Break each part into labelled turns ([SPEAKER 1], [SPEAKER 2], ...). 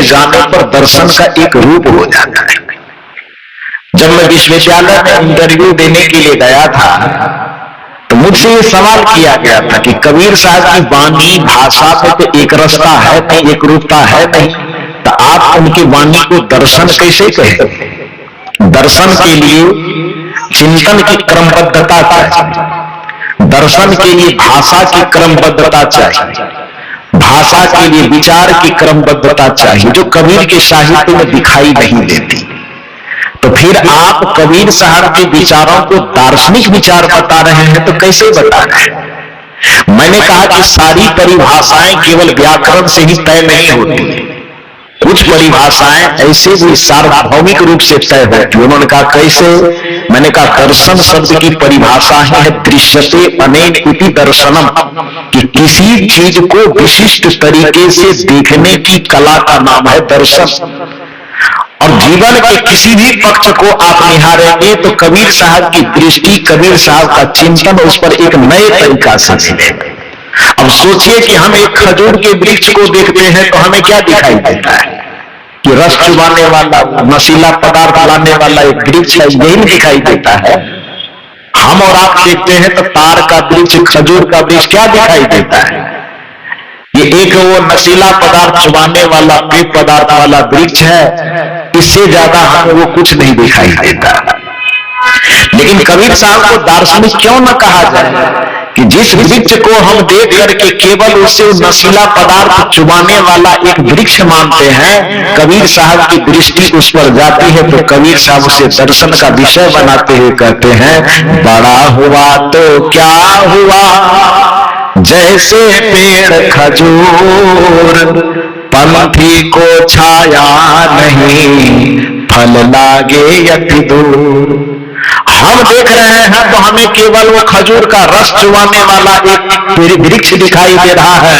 [SPEAKER 1] जाने पर दर्शन का एक रूप हो जाता है। जब मैं विश्वविद्यालय में इंटरव्यू देने के लिए गया था तो मुझसे ये सवाल किया गया था कि कबीर साहब की वाणी भाषा में तो एक रसता है नहीं, एक रूपता है नहीं, तो आप उनकी वाणी को दर्शन कैसे कहें? दर्शन के लिए चिंतन की क्रमबद्धता चाहिए, दर्शन के लिए भाषा की क्रमबद्धता चाहिए, भाषा के लिए विचार की क्रमबद्धता चाहिए, जो कबीर के साहित्य में दिखाई नहीं देती। तो फिर आप कबीर साहब के विचारों को दार्शनिक विचार बता रहे हैं तो कैसे बता रहे हैं? मैंने कहा कि सारी परिभाषाएं केवल व्याकरण से ही तय नहीं होती, कुछ परिभाषाएं ऐसे भी सार्वभौमिक रूप से तय होती। उन्होंने कहा कैसे? मैंने कहा दर्शन शब्द की परिभाषा है दृश्यते अनेन इति दर्शनम, कि किसी चीज को विशिष्ट तरीके से देखने की कला का नाम है दर्शन। और जीवन के किसी भी पक्ष को आप निहारेंगे तो कबीर साहब की दृष्टि, कबीर साहब का चिंतन उस पर एक नए तरीका से मिलेगा। अब सोचिए कि हम एक खजूर के वृक्ष को देखते हैं तो हमें क्या दिखाई देता है कि रस चुबाने वाला, नशीला पदार्थ लाने वाला एक वृक्ष है, यही दिखाई देता है। हम और आप देखते हैं तो तार का वृक्ष, खजूर का वृक्ष क्या दिखाई देता है? ये एक वो नशीला पदार्थ चुबाने वाला, पेय पदार्थ वाला वृक्ष है, इससे ज्यादा हमें वो कुछ नहीं दिखाई देता। लेकिन कबीर साहब को दार्शनिक क्यों न कहा जाए कि जिस वृक्ष को हम देख करके केवल उसे नशीला पदार्थ चुबाने वाला एक वृक्ष मानते हैं, कबीर साहब की दृष्टि उस पर जाती है तो कबीर साहब उसे दर्शन का विषय बनाते हुए कहते हैं, बड़ा हुआ तो क्या हुआ जैसे पेड़ खजूर, पंथी को छाया नहीं फल लागे यति दूर। हम देख रहे हैं तो हमें केवल वो खजूर का रस चुबाने वाला एक वृक्ष दिखाई दे रहा है,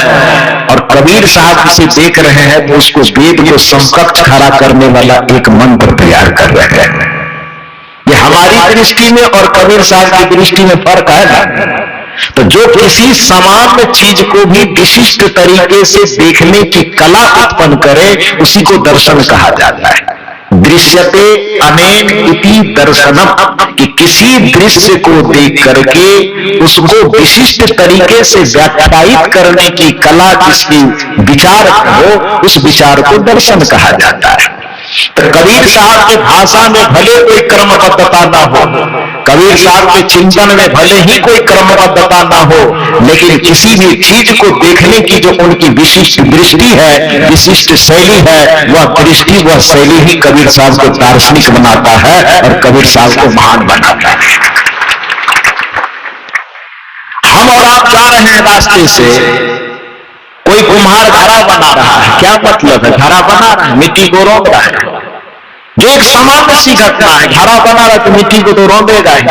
[SPEAKER 1] और कबीर साहब जिसे देख रहे हैं तो उसको वेद को समकक्ष खड़ा करने वाला एक मंत्र तैयार कर रहे हैं। ये हमारी दृष्टि में और कबीर साहब की दृष्टि में फर्क है ना। तो जो किसी समान चीज को भी विशिष्ट तरीके से देखने की कला उत्पन्न करे उसी को दर्शन कहा जाता है। दृश्यते अनेन इति दर्शनम, कि किसी दृश्य को देख करके उसको विशिष्ट तरीके से व्याख्यायित करने की कला जिसकी विचार हो, उस विचार को दर्शन कहा जाता है। तो कबीर साहब के भाषा में भले कोई क्रमबद्धता ना हो, कबीर साहब के चिंतन में भले ही कोई क्रमबद्धता ना हो, लेकिन किसी भी चीज को देखने की जो उनकी विशिष्ट दृष्टि है, विशिष्ट शैली है, वह दृष्टि, वह शैली ही कबीर साहब को दार्शनिक बनाता है और कबीर साहब को महान बनाता है। हम और आप जा रहे हैं रास्ते से, कोई कुम्हार घड़ा बना रहा है, क्या मतलब है? घड़ा बना रहा है, मिट्टी को रौंद रहा है, जो एक सामान्य सी घटना है। घड़ा बना रहा है तो मिट्टी को तो रौंदेगा ही,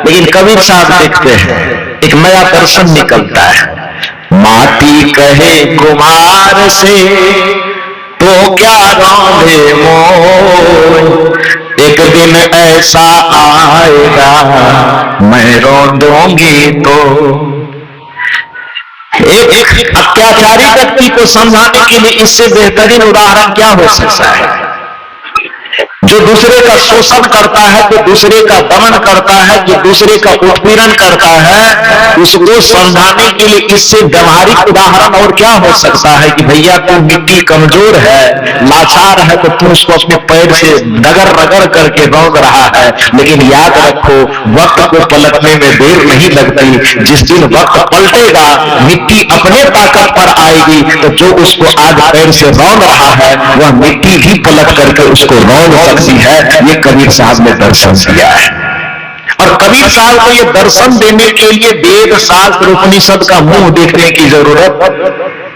[SPEAKER 1] लेकिन कबीर साहब देखते हैं एक नया दर्शन निकलता है। माटी कहे कुम्हार से तो क्या रौंदे मोर, एक दिन ऐसा आएगा मैं रौंदूंगी तो। एक अत्याचारी व्यक्ति को समझाने के लिए इससे बेहतरीन उदाहरण क्या हो सकता है? जो दूसरे का शोषण करता है, जो दूसरे का दमन करता है, जो दूसरे का उत्पीड़न करता है, उसको समझाने के लिए इससे व्यवहारिक उदाहरण और क्या हो सकता है कि भैया तू मिट्टी कमजोर है, लाचार है, तो तू उसको अपने पैर से रगड़ रगड़ करके रौंद रहा है, लेकिन याद रखो वक्त को पलटने में देर नहीं लगती। जिस दिन वक्त पलटेगा मिट्टी अपने ताकत पर आएगी, तो जो उसको आज पैर से रौंद रहा है वह मिट्टी भी पलट करके उसको रौंद सकती है। ये कबीर साहब ने दर्शन दिया है, और कबीर साहब को ये दर्शन देने के लिए वेद शास्त्र उपनिषद का मुंह देखने की जरूरत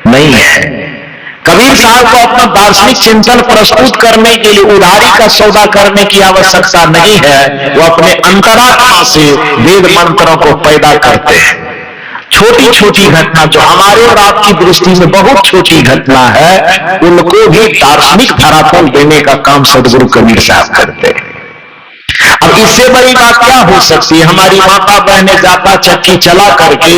[SPEAKER 1] नहीं है। कबीर साहब को अपना दार्शनिक चिंतन प्रस्तुत करने के लिए उधारी का सौदा करने की आवश्यकता नहीं है। वो अपने अंतरात्मा से वेद मंत्रों को पैदा करते हैं। छोटी छोटी घटना जो हमारे और आपकी दृष्टि में बहुत छोटी घटना है, उनको भी दार्शनिक धरातल देने का काम सदगुरु कबीर साहब करते हैं। अब इससे बड़ी बात क्या हो सकती है? हमारी माता बहनें जाता चक्की चला करके,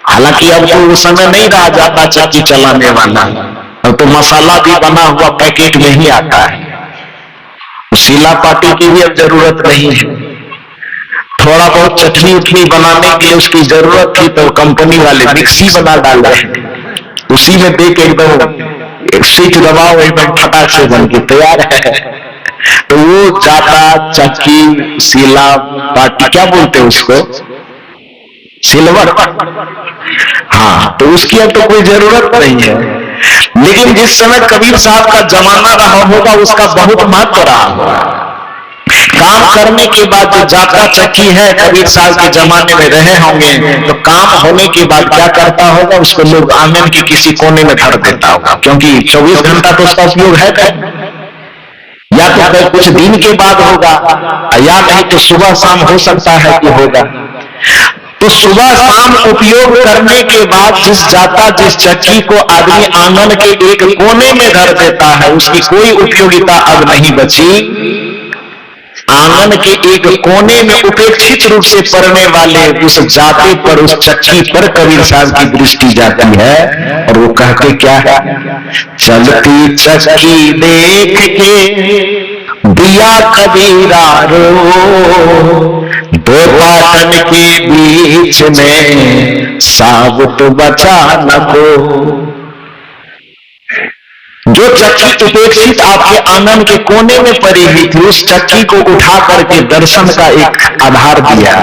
[SPEAKER 1] हालांकि अब तो वो समय नहीं रहा जाता चक्की चलाने वाला, अब तो मसाला भी बना हुआ पैकेट में ही आता है, सीला पाटी की भी अब जरूरत नहीं है। थोड़ा बहुत चटनी उठनी बनाने के लिए उसकी जरूरत थी तो कंपनी वाले मिक्सी बना डाल रहे हैं, उसी में दे के एकदम एक स्विच दबाओ एकदम फटाक से बन के तैयार है। तो वो जाता, चक्की, सीला पाटी, क्या बोलते हैं उसको, सिल्वर, हाँ, तो उसकी अब तो कोई जरूरत नहीं है। लेकिन जिस समय कबीर साहब का जमाना रहा होगा उसका बहुत महत्व रहा होगा। काम करने के बाद जो जाता चक्की है कबीर साहब के जमाने में रहे होंगे, तो काम होने के बाद क्या करता होगा, उसको लोग आंगन के किसी कोने में धर देता होगा, क्योंकि 24 घंटा तो उसका उपयोग है या तो कुछ दिन के बाद होगा या नहीं तो सुबह शाम हो सकता है कि होगा। तो सुबह शाम उपयोग करने के बाद जिस जाता जिस चक्की को आदमी आंगन के एक कोने में धर देता है उसकी कोई उपयोगिता अब नहीं बची। आंगन के एक कोने में उपेक्षित रूप से पड़ने वाले उस जाते पर, उस चक्की पर कबीर साहब की दृष्टि जाती है और वो कहते क्या है, चलती चक्की देख के दिया कबीरा रो, दो पाटन के बीच में साबुत बचा न को। जो चक्की उपेक्षित आपके आंगन के कोने में पड़ी हुई थी उस चक्की को उठा करके दर्शन का एक आधार दिया,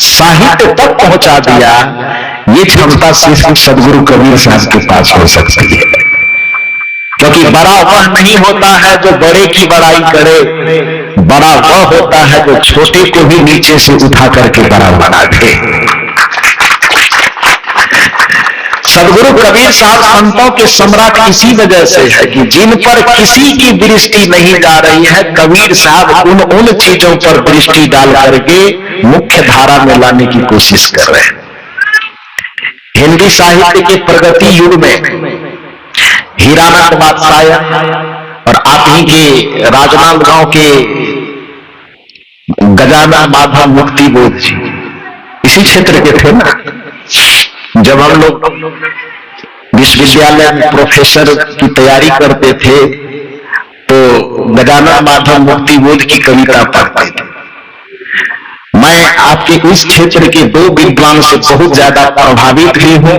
[SPEAKER 1] साहित्य तक पहुंचा दिया। ये क्षमता सिर्फ सदगुरु कबीर साहब के पास हो सकती है, क्योंकि बड़ा वह नहीं होता है जो बड़े की बड़ाई करे, बड़ा वह होता है जो छोटे को भी नीचे से उठा करके बड़ा बना दे। सदगुरु कबीर साहब संतों के सम्राट इसी वजह से है कि जिन पर किसी की दृष्टि नहीं जा रही है, कबीर साहब उन चीजों पर दृष्टि डाल करके मुख्य धारा में लाने की कोशिश कर रहे हैं। हिंदी साहित्य के प्रगति युग में हीरानंद बादशाह और आप ही के राजनांदगांव के गजानन माधव मुक्ति बोध जी इसी क्षेत्र के थे ना। जब हम लोग विश्वविद्यालय में प्रोफेसर की तैयारी करते थे तो गजानन माधव मुक्ति बोध की कविता पढ़ते थे। मैं आपके इस क्षेत्र के दो विद्वान से बहुत ज्यादा प्रभावित भी हूं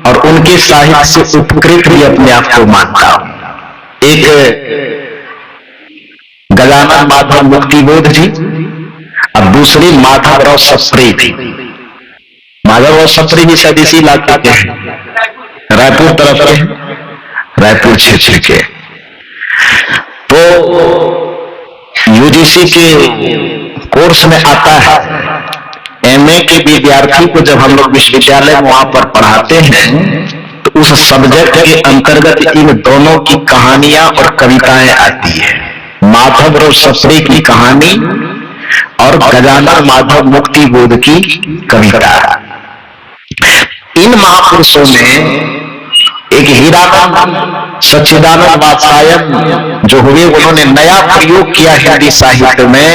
[SPEAKER 1] और उनके साहित्य से उपकृत भी अपने आप को मानता हूं। एक गजानन माधव मुक्ति बोध जी और दूसरे माधवराव सप्रे जी। माधवराव सप्रे जी शायद इसी इलाके के हैं, रायपुर तरफ के, रायपुर क्षेत्र के। तो यूजीसी के कोर्स में आता है, एमए के विद्यार्थी को जब हम लोग विश्वविद्यालय में वहां पर पढ़ाते हैं तो उस सब्जेक्ट के अंतर्गत इन दोनों की कहानियां और कविताएं आती है। माधवराव सप्रे की कहानी और गजानन माधव मुक्ति बोध की कविता। इन महापुरुषों में एक हीरानंद सच्चिदानंद वात्स्यायन जो हुए, उन्होंने नया प्रयोग किया हिंदी साहित्य में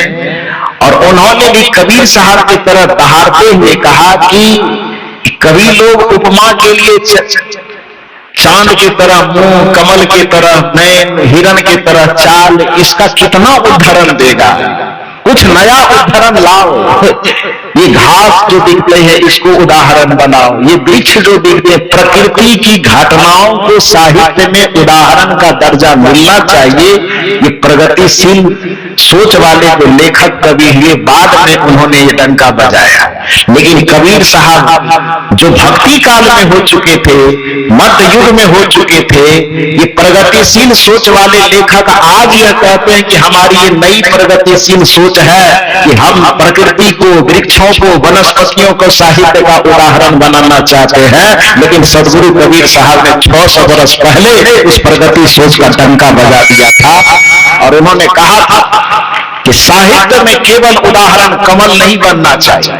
[SPEAKER 1] और उन्होंने भी कबीर साहब की तरह दहाड़ते हुए कहा कि कवि लोग उपमा के लिए चांद की तरह मुंह, कमल की तरह नैन, हिरण की तरह चाल, इसका कितना उदाहरण देगा, कुछ नया उदाहरण लाओ। ये घास जो दिखते हैं इसको उदाहरण बनाओ, ये वृक्ष जो दिखते हैं, प्रकृति की घटनाओं को साहित्य में उदाहरण का दर्जा मिलना चाहिए। ये प्रगतिशील सोच वाले जो लेखक कवि हुए बाद में उन्होंने ये डंका बजाया। लेकिन कबीर साहब जो भक्ति काल में हो चुके थे, मध्य युग में हो चुके थे, ये प्रगतिशील सोच वाले लेखक आज यह कहते हैं कि हमारी ये नई प्रगतिशील सोच है कि हम प्रकृति को, वृक्षों को, वनस्पतियों को साहित्य का उदाहरण बनाना चाहते हैं। लेकिन सदगुरु कबीर साहब ने 600 वर्ष पहले उस प्रगति सोच का डंका बजा दिया था और उन्होंने कहा था कि साहित्य में केवल उदाहरण कमल नहीं बनना चाहिए,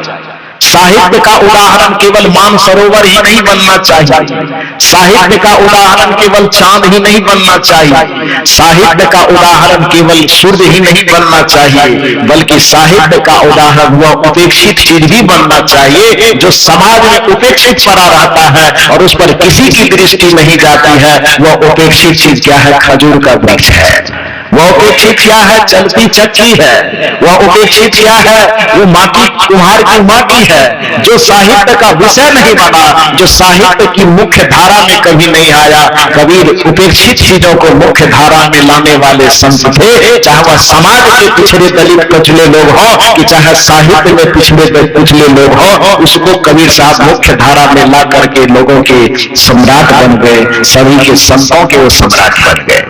[SPEAKER 1] साहित्य का उदाहरण केवल मानसरोवर ही नहीं बनना चाहिए, साहित्य का उदाहरण केवल चांद ही नहीं बनना चाहिए, साहित्य का उदाहरण केवल सूर्य ही नहीं बनना चाहिए, बल्कि साहित्य का उदाहरण वह उपेक्षित चीज भी बनना चाहिए जो समाज में उपेक्षित पड़ा रहता है और उस पर किसी की दृष्टि नहीं जाती है। वह उपेक्षित चीज क्या है? खजूर का वृक्ष है। वह उपेक्षित क्या है? चलती चक्की है। वह उपेक्षित क्या है? वो माटी, कुम्हार की माटी है, जो साहित्य का विषय नहीं बना, जो साहित्य की मुख्य धारा में कभी नहीं आया। कबीर उपेक्षित चीजों को मुख्य धारा में लाने वाले संत थे, चाहे वह समाज के पिछड़े दलित पिछड़े लोग हों कि चाहे साहित्य में पिछड़े लोग हों, उसको कबीर साहब मुख्य धारा में ला करके लोगों के सम्राट बन गए, सभी के संतों के वो सम्राट बन गए,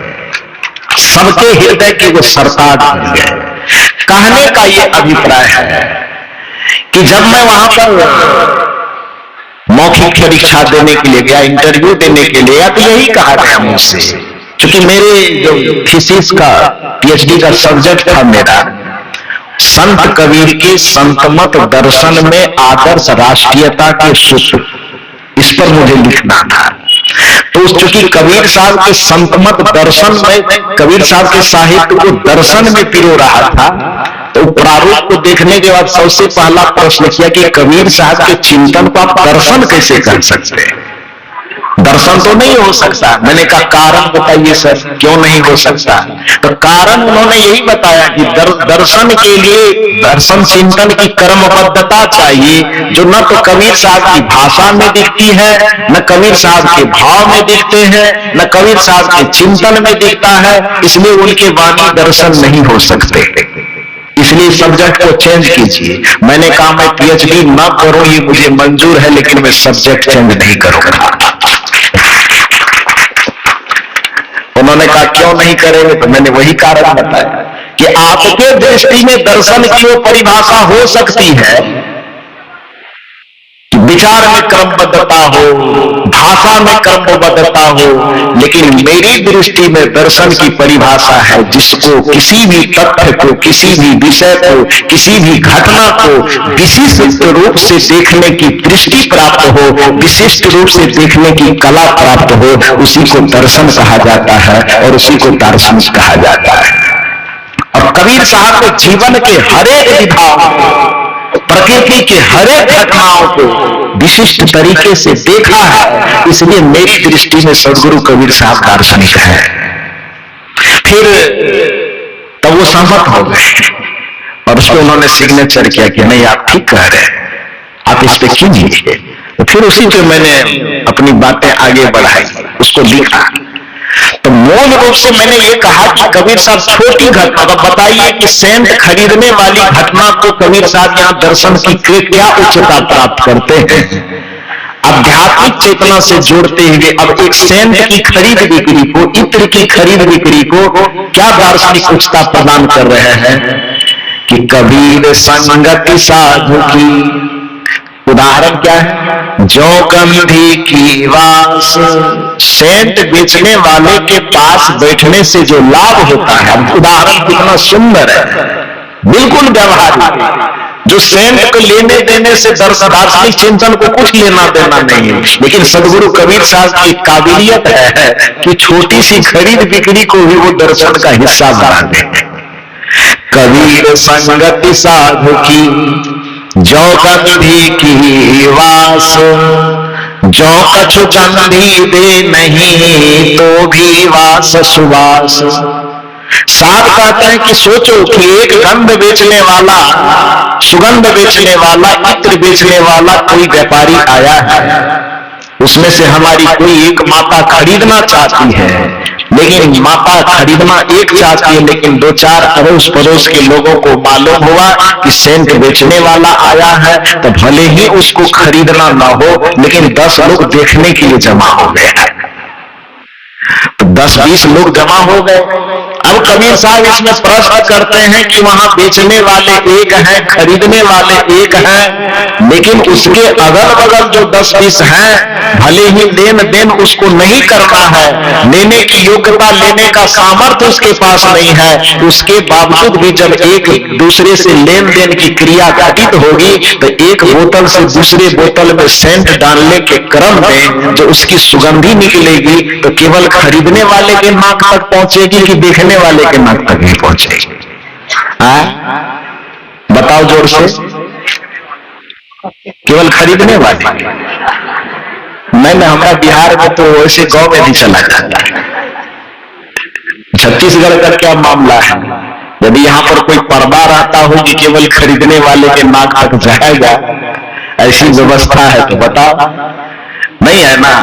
[SPEAKER 1] सबके हृदय के वो सरताज बन गए। कहने का ये अभिप्राय है कि जब मैं वहां पर मौखिक परीक्षा देने के लिए गया, इंटरव्यू देने के लिए गया, तो यही कहा गया मुझसे, क्योंकि मेरे जो थीसिस का पीएचडी का सब्जेक्ट था मेरा संत कबीर के संतमत दर्शन में आदर्श राष्ट्रीयता के सूत्र, इस पर मुझे लिखना था। तो चूंकि कबीर साहब के संतमत दर्शन में, कबीर साहब के साहित्य को दर्शन में पिरो रहा था, तो प्रारूप को देखने के बाद सबसे पहला प्रश्न किया कि कबीर साहब के चिंतन को आप दर्शन कैसे कर सकते हैं? दर्शन तो नहीं हो सकता। मैंने कहा कारण बताइए सर, क्यों नहीं हो सकता? तो कारण उन्होंने यही बताया कि दर्शन के लिए दर्शन चिंतन की कर्मबद्धता चाहिए, जो न तो कबीर साहब की भाषा में दिखती है, न कबीर साहब के भाव में दिखते हैं, न कबीर साहब के चिंतन में दिखता है। इसलिए उनके वाणी दर्शन नहीं हो सकते, इसलिए सब्जेक्ट को चेंज कीजिए। मैंने कहा मैं पीएचडी न करूं ये मुझे मंजूर है, लेकिन मैं सब्जेक्ट चेंज नहीं करूंगा। उन्होंने कहा क्यों नहीं करेंगे? तो मैंने वही कारण बताया कि आपके दृष्टि में दर्शन की वो परिभाषा हो सकती है कि विचार में क्रमबद्धता हो, भाषा में क्रमबद्धता हो, लेकिन मेरी दृष्टि में दर्शन की परिभाषा है जिसको किसी भी तथ्य को, किसी भी विषय को, किसी भी घटना को विशिष्ट रूप से देखने की दृष्टि प्राप्त हो, विशिष्ट रूप से देखने की कला प्राप्त हो, उसी को दर्शन कहा जाता है और उसी को दार्शनिक कहा जाता है। और कबीर साहब के जीवन के हरेक विभाग, प्रकृति के हरेक घटनाओं को विशिष्ट तरीके से देखा है, इसलिए मेरी दृष्टि में सदगुरु कबीर साहब दार्शनिक है। फिर तब वो सहमत हो गए और उसको उन्होंने सिग्नेचर किया कि नहीं आप ठीक कह रहे हैं, आप इस पे कीजिए। तो फिर उसी पे मैंने अपनी बातें आगे बढ़ाई, उसको लिखा। तो मूल रूप से मैंने ये कहा कि कबीर साहब छोटी घटना, तो बताइए कि सेंट खरीदने वाली घटना को कबीर साहब यहाँ दर्शन की क्या उच्चता प्राप्त करते हैं? आध्यात्मिक चेतना से जोड़ते हुए अब एक सेंट की खरीद बिक्री को, इत्र की खरीद बिक्री को क्या दार्शनिक उच्चता प्रदान कर रहे हैं कि कबीर संगति साधु की, उदाहरण क्या है? जो गंधी की वास, सेंट बेचने वाले के पास बैठने से जो लाभ होता है, उदाहरण कितना सुंदर है, बिल्कुल व्यवहारिक। जो सेंट को लेने देने से दार्शनिक चिंतन को कुछ लेना देना नहीं है, लेकिन सदगुरु कबीर साहब की काबिलियत है कि छोटी सी खरीद बिक्री को भी वो दर्शन का हिस्सा बना दे। कबीर संगति साधु की, जो गंधी की वास, जो कछु गंधी दे नहीं तो भी वास सुवास। साथ कहते हैं कि सोचो कि एक गंध बेचने वाला, सुगंध बेचने वाला, इत्र बेचने वाला कोई व्यापारी आया है, उसमें से हमारी कोई एक माता खरीदना चाहती है, लेकिन माता खरीदना एक चाहती है, लेकिन दो चार अड़ोस पड़ोस के लोगों को मालूम हुआ कि सेंट बेचने वाला आया है, तो भले ही उसको खरीदना ना हो, लेकिन 10 लोग देखने के लिए जमा हो गए। तो 10-20 लोग जमा हो गए। अब कबीर साहब इसमें प्रश्न करते हैं कि वहां बेचने वाले एक हैं, खरीदने वाले एक हैं, लेकिन उसके अगल बगल जो 10-20 हैं, भले ही लेन देन उसको नहीं करना है, लेने की योग्यता, लेने का सामर्थ्य उसके पास नहीं है, उसके बावजूद भी जब एक दूसरे से लेन देन की क्रिया घटित होगी तो एक बोतल से दूसरे बोतल में सेंट डालने के क्रम में जो उसकी सुगंधी निकलेगी तो केवल खरीदने वाले के नाक तक पहुंचेगी कि देखने वाले के नाक तक नहीं पहुंचेगी? बताओ जोर से। केवल खरीदने वाले? नहीं, हमारा बिहार में तो वैसे गांव में भी चला जाता है। छत्तीसगढ़ का क्या मामला है? यदि यहां पर कोई पर्दा रहता हो कि केवल खरीदने वाले के नाक तक जाएगा, ऐसी व्यवस्था है तो बताओ। नहीं है ना?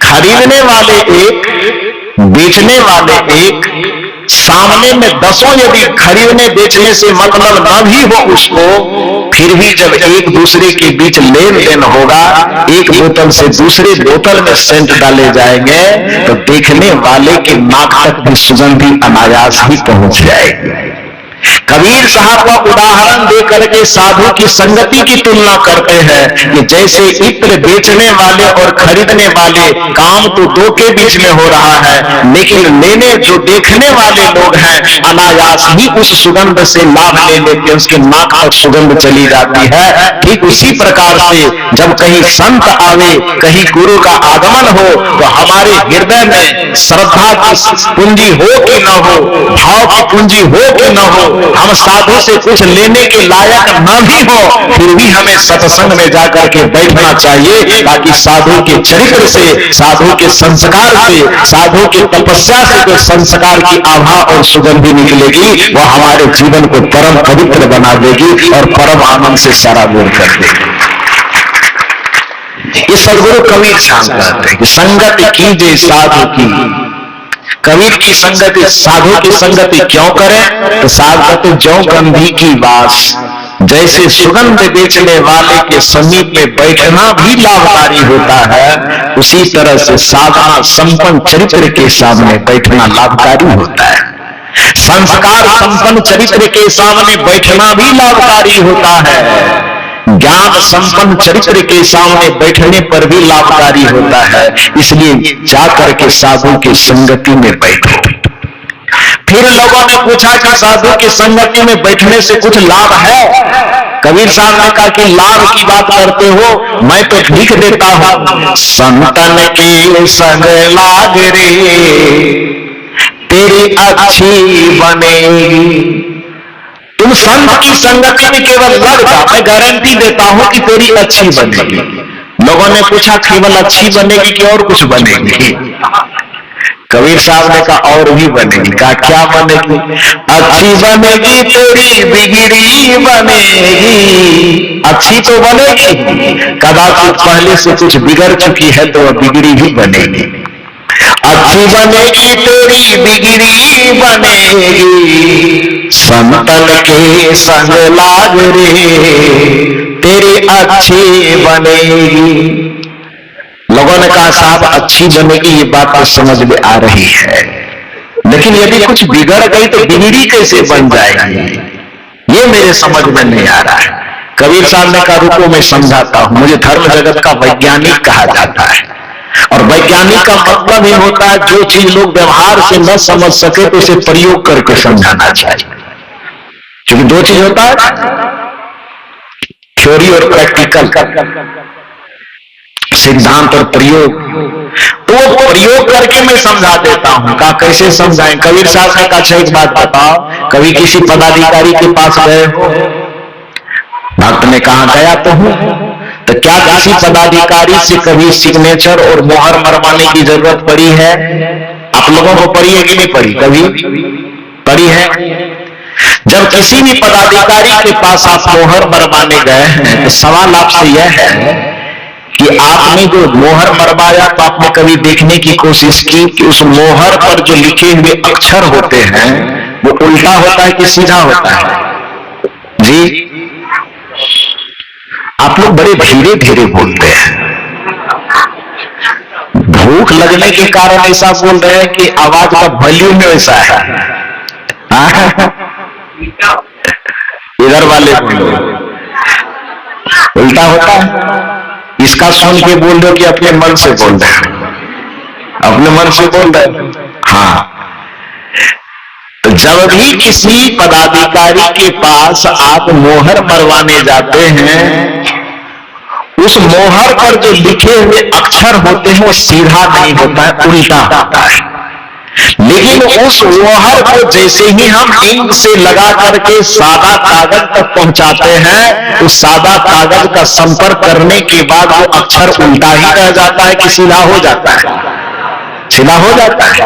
[SPEAKER 1] खरीदने वाले एक, बेचने वाले एक, सामने में 10 यदि खरीदने बेचने से मतलब न भी हो उसको, फिर भी जब एक दूसरे के बीच लेन देन होगा, एक बोतल से दूसरे बोतल में सेंट डाले जाएंगे तो देखने वाले के नाक तक भी सुगंधी अनायास ही पहुंच जाएगी। कबीर साहब का उदाहरण देकर के साधु की संगति की तुलना करते हैं कि जैसे इत्र बेचने वाले और खरीदने वाले, काम तो दो के बीच में हो रहा है, लेकिन लेने जो देखने वाले लोग हैं अनायास ही उस सुगंध से लाभ ले लेते, उसके नाक तक सुगंध चली जाती है। ठीक उसी प्रकार से जब कहीं संत आवे, कहीं गुरु का आगमन हो, तो हमारे हृदय में श्रद्धा की पूंजी हो कि न हो, भाव की पूंजी हो कि न हो, हम साधु से कुछ लेने के लायक न भी हो, फिर भी हमें सत्संग में जाकर के बैठना चाहिए, ताकि साधु के चरित्र से, साधु के संस्कार से, साधु की तपस्या से जो संस्कार की आभा और सुगंधी निकलेगी वह हमारे जीवन को परम पवित्र बना देगी और परम आनंद से सराबोर कर देगी। ये सदगुरु कबीर साहब कहते हैं कि संगति कीजिए साधु की। कबीर की संगति, साधु की संगति क्यों करें? तो साधु तो ज्यों गंधी की वास, जैसे सुगंध बेचने वाले के समीप में बैठना भी लाभकारी होता है, उसी तरह से साधना संपन्न चरित्र के सामने बैठना लाभकारी होता है। संस्कार संपन्न चरित्र के सामने बैठना भी लाभकारी होता है। ज्ञान संपन्न चरित्र के सामने बैठने पर भी लाभकारी होता है। इसलिए जाकर के साधु की संगति में बैठो। फिर लोगों ने पूछा कि साधु की संगति में बैठने से कुछ लाभ है? कबीर साहब ने कहा कि लाभ की बात करते हो, मैं तो लिख देता हूं, संतन के संग लाग रे तेरी अच्छी बनेगी। तुम संत की संगति में केवल लग जाओ, मैं गारंटी देता हूं कि तेरी अच्छी बनेगी। लोगों ने पूछा केवल अच्छी बनेगी कि और कुछ बनेगी? कबीर साहब ने कहा और भी बनेगी। कहा क्या बनेगी? अच्छी बनेगी तेरी बिगड़ी बनेगी। अच्छी तो बनेगी, कदाचित पहले से कुछ बिगड़ चुकी है तो वह बिगड़ी भी बनेगी। अच्छी बनेगी तेरी बिगड़ी बनेगी, संतन के संग लाग रे तेरी अच्छी बनेगी। लोगों ने कहा साहब अच्छी बनेगी, ये बात तो समझ में आ रही है, लेकिन यदि कुछ बिगड़ गई तो बिगड़ी कैसे बन जाएगी, ये मेरे समझ में नहीं आ रहा है। कबीर साहब ने कहा रुको मैं समझाता हूं। मुझे धर्म जगत का वैज्ञानिक कहा जाता है, और वैज्ञानिक का मतलब ही होता है जो चीज लोग व्यवहार से न समझ सके तो उसे प्रयोग करके समझाना चाहिए। क्योंकि दो चीज होता है, थ्योरी और प्रैक्टिकल, सिद्धांत और प्रयोग। तो वो प्रयोग करके मैं समझा देता हूं। कहा कैसे समझाएं? कबीर साहब ने कहा एक बात बताओ, कभी किसी पदाधिकारी के पास गए हो? भक्त ने कहा गया तो हूं। तो क्या किसी पदाधिकारी से कभी सिग्नेचर और मोहर मरवाने की जरूरत पड़ी है? आप लोगों को पड़ी है कि नहीं पड़ी? कभी पड़ी है? जब किसी भी पदाधिकारी के पास आप मोहर मरवाने गए हैं तो सवाल आपसे यह है कि आपने जो मोहर मरवाया तो आपने कभी देखने की कोशिश की कि उस मोहर पर जो लिखे हुए अक्षर होते हैं वो उल्टा होता है कि सीधा होता है? जी आप लोग बड़े धीरे धीरे बोलते हैं। भूल भूख लगने के कारण ऐसा बोल रहे हैं कि आवाज का वॉल्यूम वैसा है? इधर वाले बोलो, उल्टा होता है। इसका सुन के बोल दो कि अपने मन से बोल रहे हैं, अपने मन से बोल रहे हैं। हाँ, तो जब भी किसी पदाधिकारी के पास आप मोहर मरवाने जाते हैं, उस मोहर पर जो लिखे हुए अक्षर होते हैं वो सीधा नहीं होता है, उल्टा होता है। लेकिन उस मोहर को जैसे ही हम इंक से लगा करके सादा कागज तक पहुंचाते हैं, उस सादा कागज का संपर्क करने के बाद वो अक्षर उल्टा ही रह जाता है कि सीधा हो जाता है? सीधा हो जाता है।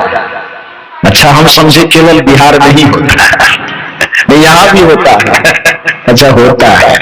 [SPEAKER 1] अच्छा, हम समझे केवल बिहार में ही होता है, नहीं यहां भी होता है। अच्छा, होता है।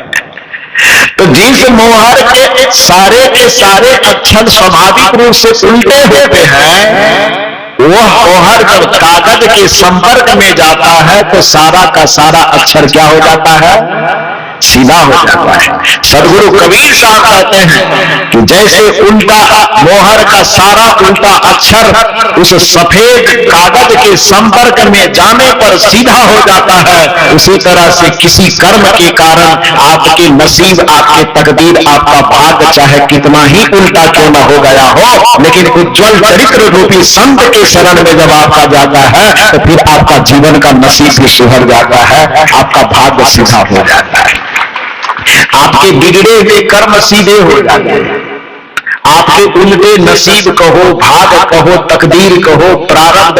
[SPEAKER 1] तो जिस मोहर के सारे अक्षर स्वाभाविक रूप से उल्टे होते हैं, वह मोहर जब कागज के संपर्क में जाता है तो सारा का सारा अक्षर क्या हो जाता है? सीधा हो जाता है। सदगुरु कबीर साहब कहते हैं कि जैसे उल्टा मोहर का सारा उल्टा अक्षर उस सफेद कागज के संपर्क में जाने पर सीधा हो जाता है, उसी तरह से किसी कर्म के कारण आपके नसीब, आपके तकदीर, आपका भाग्य चाहे कितना ही उल्टा क्यों न हो गया हो, लेकिन उज्जवल चरित्र रूपी संत के शरण में जब आपका जाता है तो फिर आपका जीवन का नसीब भी सुधर जाता है, आपका भाग्य सीधा हो जाता है, आपके बिगड़े हुए कर्म सीधे हो जाते हैं, आपके उल्टे नसीब कहो, भाग कहो, तकदीर कहो, प्रारब्ध